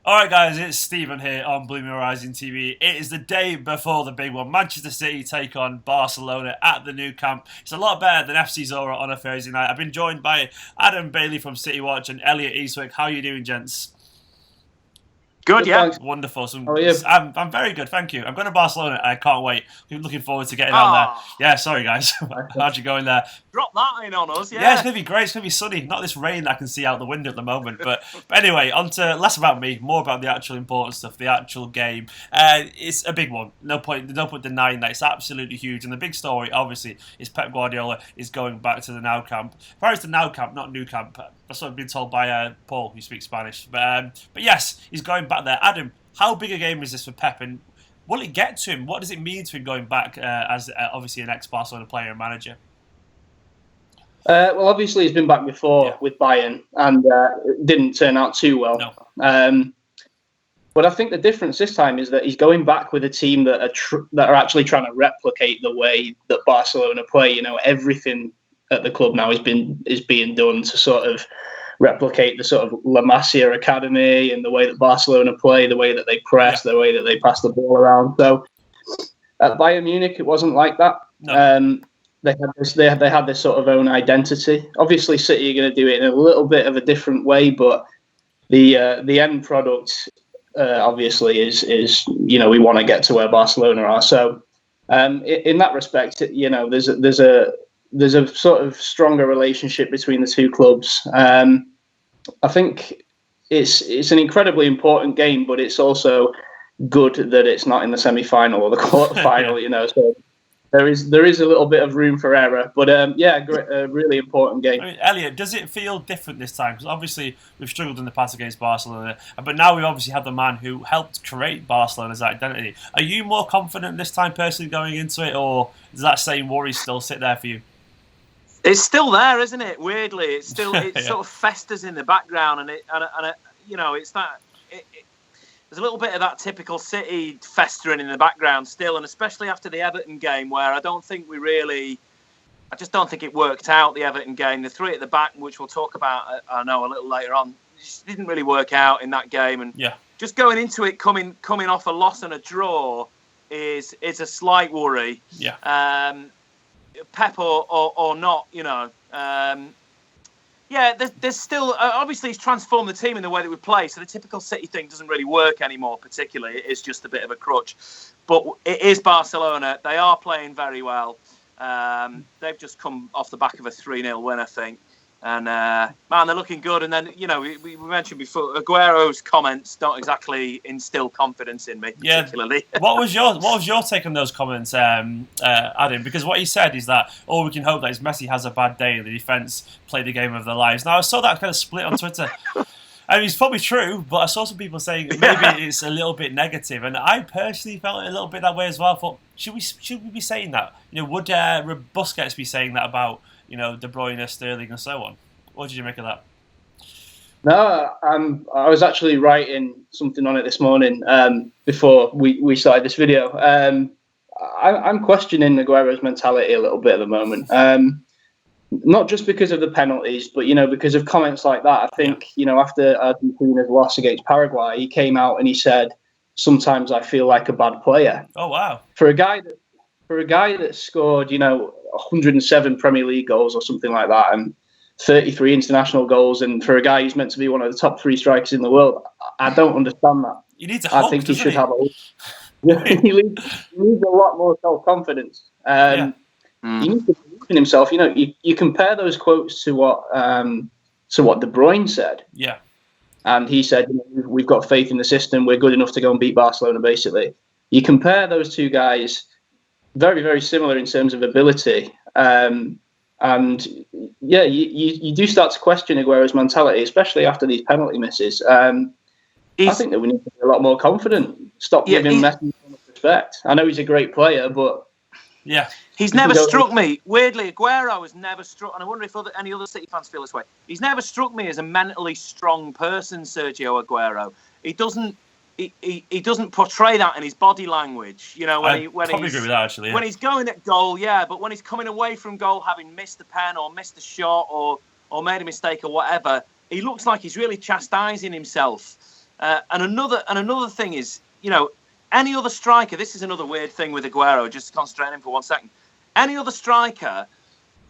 Alright guys, it's Stephen here on BlueMoonRisingTV. It is the day before the big one. Manchester City take on Barcelona at the Nou Camp. It's a lot better than FC Zora on a Thursday night. I've been joined by Adam Bailey from City Watch and Elliot Eastwick. How are you doing, gents? Good, yeah. Thanks. Wonderful. How are you? I'm very good, thank you. I'm going to Barcelona. I can't wait. I'm looking forward to getting on there. Yeah, sorry guys. How'd you go in there? Drop that in on us, yeah. Yeah, it's going to be great. It's going to be sunny. Not this rain that I can see out the window at the moment. But anyway, on to less about me, more about the actual important stuff, the actual game. It's a big one. No point denying that. It's absolutely huge. And the big story, obviously, is Pep Guardiola is going back to the Nou Camp. Apparently it's the Nou Camp, not Nou Camp. That's what I've been told by Paul, who speaks Spanish. But yes, he's going back there. Adam, how big a game is this for Pep? And will it get to him? What does it mean to him going back as obviously an ex-Barcelona player and manager? Well, obviously he's been back before with Bayern, and it didn't turn out too well. No. But I think the difference this time is that he's going back with a team that are actually trying to replicate the way that Barcelona play. You know, everything at the club now is being done to sort of replicate the sort of La Masia academy and the way that Barcelona play, the way that they press, the way that they pass the ball around. So at Bayern Munich, it wasn't like that. No. They had this sort of own identity. Obviously, City are going to do it in a little bit of a different way, but the end product obviously is we want to get to where Barcelona are. So in that respect, there's a sort of stronger relationship between the two clubs. I think it's an incredibly important game, but it's also good that it's not in the semi-final or the quarter-final. So there is a little bit of room for error, but a really important game. I mean, Elliot, does it feel different this time? Because obviously we've struggled in the past against Barcelona, but now we obviously have the man who helped create Barcelona's identity. Are you more confident this time personally going into it, or does that same worry still sit there for you? It's still there, isn't it? Weirdly, it's still sort of festers in the background, and it's that. There's a little bit of that typical City festering in the background still, and especially after the Everton game, where I just don't think it worked out, the Everton game. The three at the back, which we'll talk about, I know, a little later on, just didn't really work out in that game. And just going into it, coming off a loss and a draw is a slight worry. Yeah. Pep or not, there's still obviously he's transformed the team in the way that we play, so the typical City thing doesn't really work anymore particularly. It is just a bit of a crutch, but it is Barcelona. They are playing very well. They've just come off the back of a 3-0 win, I think, and man, they're looking good. And then we mentioned before, Aguero's comments don't exactly instill confidence in me particularly. What was your take on those comments, Adam? Because what he said is that all we can hope that is Messi has a bad day and the defence play the game of their lives. Now I saw that kind of split on Twitter. I mean, it's probably true, but I saw some people saying maybe it's a little bit negative, and I personally felt a little bit that way as well. I thought, should we be saying that? Would Busquets be saying that about De Bruyne, Sterling, and so on? What did you make of that? No, I was actually writing something on it this morning before we started this video. I'm questioning Aguero's mentality a little bit at the moment. Not just because of the penalties, but because of comments like that. I think after Argentina's loss against Paraguay, he came out and he said, "Sometimes I feel like a bad player." Oh wow! For a guy that scored 107 Premier League goals or something like that, and 33 international goals, and for a guy who's meant to be one of the top 3 strikers in the world, I don't understand that. You need to. I think he should have he needs a lot more self-confidence. He needs to believe in himself. You compare those quotes to what De Bruyne said. Yeah. And he said, "We've got faith in the system. We're good enough to go and beat Barcelona." Basically, you compare those two guys, very, very similar in terms of ability. You do start to question Aguero's mentality, especially after these penalty misses. I think that we need to be a lot more confident. Stop giving Messi so much respect. I know he's a great player, but he's never struck me. Weirdly, Aguero has never struck, and I wonder if any other City fans feel this way. He's never struck me as a mentally strong person, Sergio Aguero. He doesn't portray that in his body language. I agree with that, actually. When he's going at goal, but when he's coming away from goal, having missed a pen or missed a shot or made a mistake or whatever, he looks like he's really chastising himself. And another thing is, any other striker. This is another weird thing with Aguero. Just concentrating for 1 second. Any other striker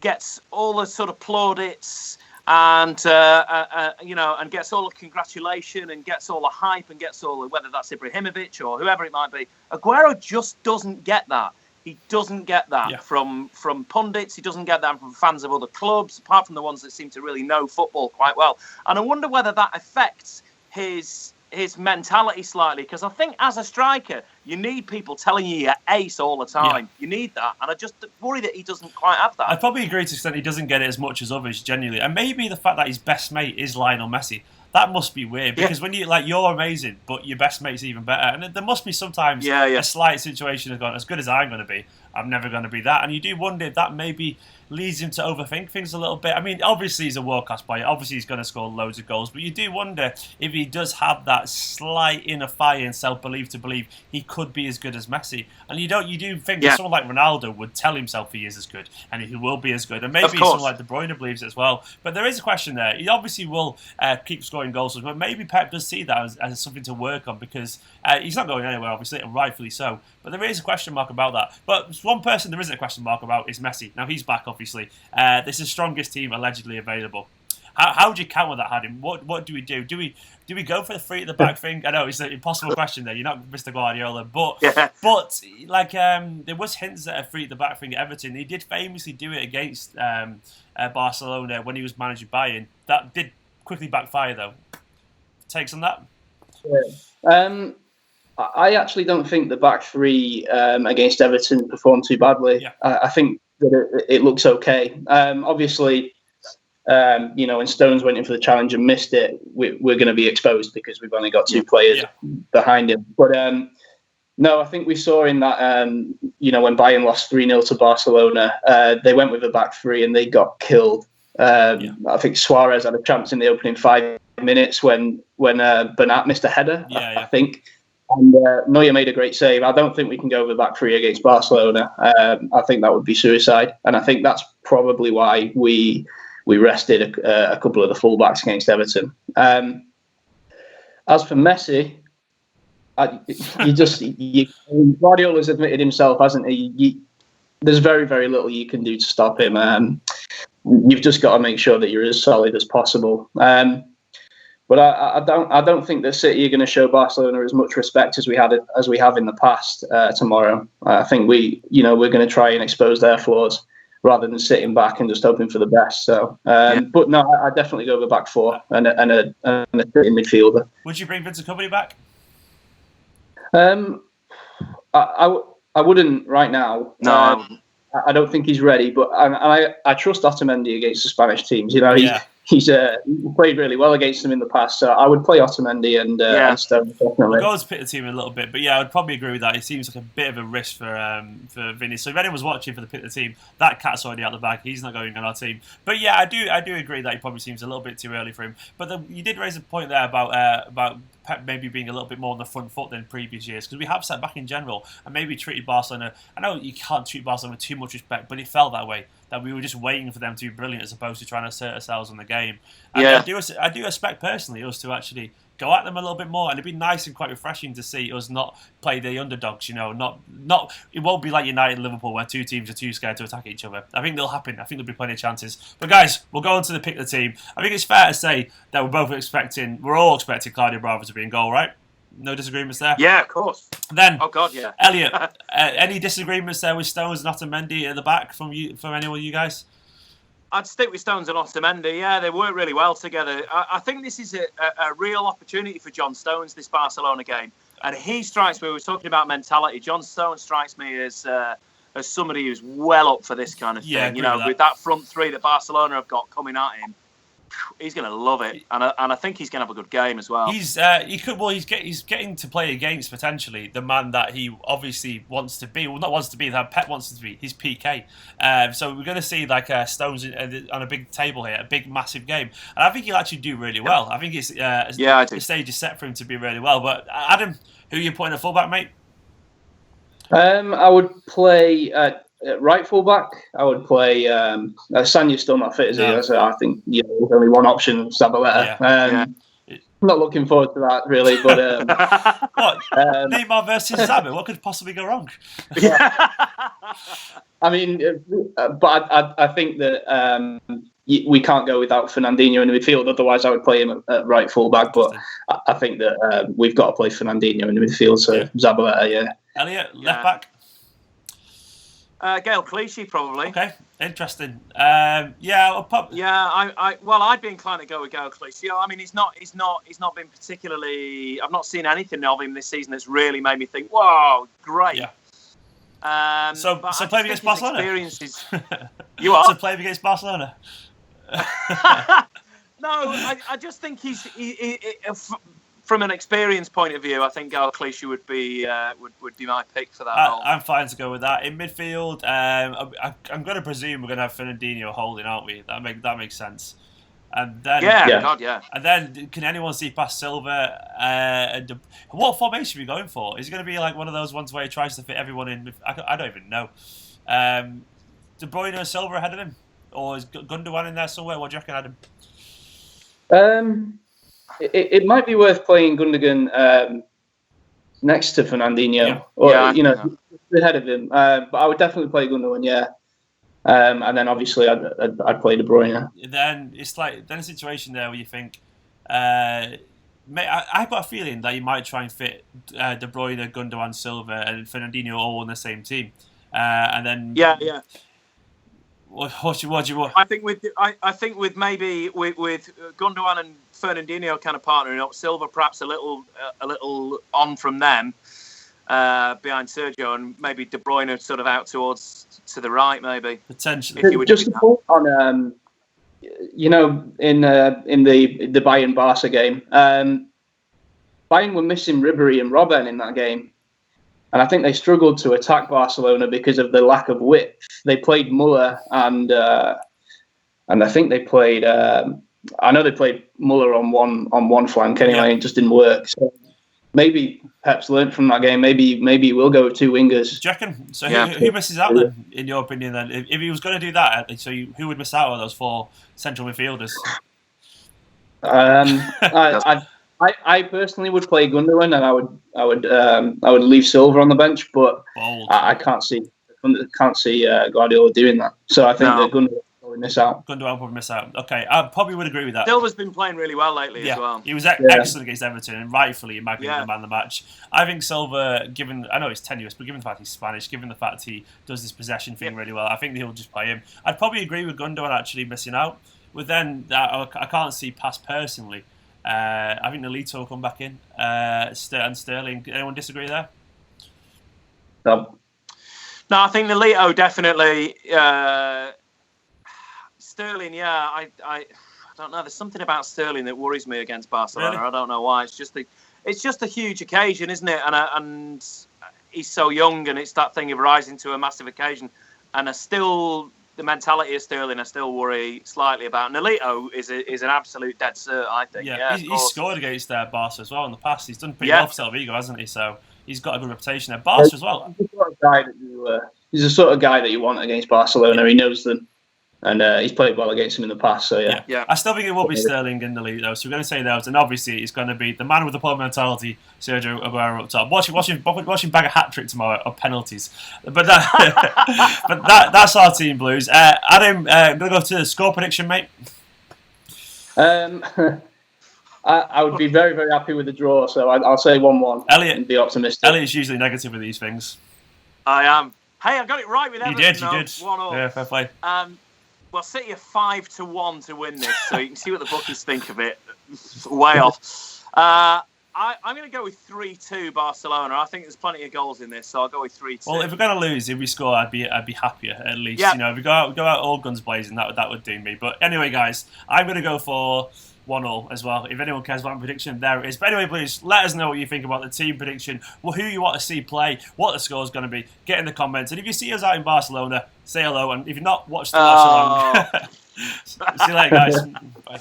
gets all the sort of plaudits and and gets all the congratulation and gets all the hype and gets all the, whether that's Ibrahimovic or whoever it might be. Aguero just doesn't get that. He doesn't get that from pundits. He doesn't get that from fans of other clubs, apart from the ones that seem to really know football quite well. And I wonder whether that affects his mentality slightly, because I think as a striker, you need people telling you you're ace all the time. You need that, and I just worry that he doesn't quite have that. I probably agree to the extent he doesn't get it as much as others, genuinely. And maybe the fact that his best mate is Lionel Messi, that must be weird, because when you're amazing, but your best mate's even better, and there must be sometimes a slight situation of going, as good as I'm going to be, I'm never going to be that. And you do wonder if that maybe leads him to overthink things a little bit. I mean, obviously he's a world-class player. Obviously he's going to score loads of goals. But you do wonder if he does have that slight inner fire and self-belief to believe he could be as good as Messi. And you do think that someone like Ronaldo would tell himself he is as good and he will be as good. And maybe someone like De Bruyne believes it as well. But there is a question there. He obviously will keep scoring goals. But maybe Pep does see that as something to work on, because he's not going anywhere, obviously, and rightfully so. But there is a question mark about that. But one person there isn't a question mark about is Messi. Now, he's back, obviously. This is the strongest team allegedly available. How would you counter that, Hadim? What do we do? Do we go for the three at the back thing? I know it's an impossible question there. You're not Mr. Guardiola, but there was hints at a three at the back thing at Everton. He did famously do it against Barcelona when he was managing Bayern. That did quickly backfire, though. Takes on that? Yeah. I actually don't think the back three against Everton performed too badly. Yeah. I think that it looks okay. Obviously, when Stones went in for the challenge and missed it, we're going to be exposed because we've only got two players behind him. But no, I think we saw in that, when Bayern lost 3-0 to Barcelona, they went with a back three and they got killed. I think Suarez had a chance in the opening 5 minutes when Bernat missed a header, I think. And Neuer made a great save. I don't think we can go with the back three against Barcelona. I think that would be suicide. And I think that's probably why we rested a couple of the fullbacks against Everton. As for Messi, Guardiola's admitted himself, hasn't he? There's very, very little you can do to stop him. You've just got to make sure that you're as solid as possible. But I don't think that City are going to show Barcelona as much respect as we have in the past tomorrow. I think we're going to try and expose their flaws rather than sitting back and just hoping for the best. So, but no, I definitely go with the back four and a sitting midfielder. Would you bring Vincent Kompany back? I wouldn't right now. No, I don't think he's ready. But I trust Otamendi against the Spanish teams. He's played really well against them in the past, so I would play Otamendi and Stones, definitely. We'll go to pick the team in a little bit, but I would probably agree with that. It seems like a bit of a risk for Vinny. So if anyone was watching for the pick the team, that cat's already out the bag. He's not going on our team. But I do agree that he probably seems a little bit too early for him. But you did raise a point there about Pep maybe being a little bit more on the front foot than previous years, because we have sat back in general and maybe treated Barcelona. I know you can't treat Barcelona with too much respect, but it felt that way. That we were just waiting for them to be brilliant as opposed to trying to assert ourselves on the game. And I do expect personally us to actually go at them a little bit more, and it'd be nice and quite refreshing to see us not play the underdogs. Not it won't be like United and Liverpool where two teams are too scared to attack each other. I think they'll happen. I think there'll be plenty of chances. But guys, we'll go on to the pick the team. I think it's fair to say that we're all expecting Claudio Bravo to be in goal, right? No disagreements there? Yeah, of course. Then, oh God, yeah. Elliot, any disagreements there with Stones and Otamendi at the back from anyone of you guys? I'd stick with Stones and Otamendi. Yeah, they work really well together. I think this is a real opportunity for John Stones, this Barcelona game. And he strikes me, we were talking about mentality, John Stones strikes me as somebody who's well up for this kind of thing. With that front three that Barcelona have got coming at him, he's going to love it, and I think he's going to have a good game as well. He's getting to play against potentially the man that he obviously wants to be. Well, not wants to be, that Pep wants to be. He's PK. So we're going to see Stones on a big table here, a big massive game, and I think he'll actually do really well. I think the stage is set for him to be really well. But Adam, who are you putting at fullback, mate? I would play. Right fullback, I would play. Sanya's still not fit, is he? So I think there's only one option, Zabaleta. not looking forward to that really. But what Neymar versus Zabi? What could possibly go wrong? I mean, but I think that we can't go without Fernandinho in the midfield. Otherwise, I would play him at right full back. But I think that we've got to play Fernandinho in the midfield. So Zabaleta, yeah. Elliot, left back. Gael Clichy, probably. Okay, interesting. I'd be inclined to go with Gael Clichy. I mean, he's not been particularly. I've not seen anything of him this season that's really made me think, "Whoa, great." Yeah. So playing against Barcelona. You are. So playing against Barcelona. No, I just think he's from an experience point of view, I think Gael Clichy would be my pick for that role. I'm fine to go with that. In midfield, I'm going to presume we're going to have Fernandinho holding, aren't we? That makes sense. And then And then can anyone see past Silva? What formation are we going for? Is it going to be like one of those ones where he tries to fit everyone in? I don't even know. De Bruyne and Silva ahead of him, or is Gundogan in there somewhere? What do you reckon, Adam? It might be worth playing Gundogan next to Fernandinho, ahead of him. But I would definitely play Gundogan, yeah. And then obviously I'd play De Bruyne. Then it's like a situation there where you think, I've got a feeling that you might try and fit De Bruyne, Gundogan, Silva, and Fernandinho all on the same team, and then What do you want? I think with Gundogan and Fernandinho kind of partnering up, Silva perhaps a little on from them behind Sergio, and maybe De Bruyne sort of out to the right, maybe potentially. Just to put on, in the Bayern Barca game, Bayern were missing Ribéry and Robben in that game. And I think they struggled to attack Barcelona because of the lack of width. They played Muller and I think they played. I know they played Muller on one flank anyway. It just didn't work. So maybe Pep's learned from that game. Maybe he will go with two wingers. Do you reckon? So who misses out then, in your opinion? Then, if he was going to do that, so who would miss out on those four central midfielders? I personally would play Gundogan, and I would leave Silva on the bench, but I can't see Guardiola doing that. So I think that Gundogan will probably miss out. Gundogan will miss out. Okay, I probably would agree with that. Silva's been playing really well lately as well. He was excellent against Everton, and rightfully, in my opinion, the man of the match. I think Silva, I know he's tenuous, but given the fact he's Spanish, given the fact he does this possession thing really well, I think he'll just play him. I'd probably agree with Gundogan actually missing out. But then I can't see past personally. I think Nolito will come back in, and Sterling. Anyone disagree there? No, I think Nolito definitely. Sterling, I don't know. There's something about Sterling that worries me against Barcelona. Really? I don't know why. It's just a huge occasion, isn't it? And he's so young, and it's that thing of rising to a massive occasion. And the mentality of Sterling, I still worry slightly about. Nolito is an absolute dead cert, I think. Yeah, he's scored against Barca as well in the past. He's done pretty well for Celta Vigo, hasn't he? So he's got a good reputation there. Barca as well. He's the sort of guy that you want against Barcelona. He knows them, and he's played well against him in the past. So yeah. I still think it will be Sterling and Nolito. So we're going to say those, and obviously it's going to be the man with the poor mentality, Sergio Aguero up top. Watch him bag a hat trick tomorrow of penalties. But that's our team, Blues. Adam, I'm going to go to the score prediction, mate. I would be very, very happy with the draw, so I'll say 1-1. Elliot, and be optimistic. Elliot's usually negative with these things. I am. Hey, I got it right with Everton. You did. 1-1. Yeah, fair play. Well, City are 5-1 to win this, so you can see what the bookies think of it. Way off. I'm going to go with 3-2 Barcelona. I think there's plenty of goals in this, so I'll go with 3-2. Well, if we're going to lose, if we score, I'd be happier at least. Yep. If we go out all guns blazing, that would do me. But anyway, guys, I'm going to go for 1-1 as well. If anyone cares about my prediction, there it is. But anyway, please let us know what you think about the team prediction, who you want to see play, what the score is going to be. Get in the comments. And if you see us out in Barcelona, say hello. And if you're not, watch the watch along. See you later, guys. Bye.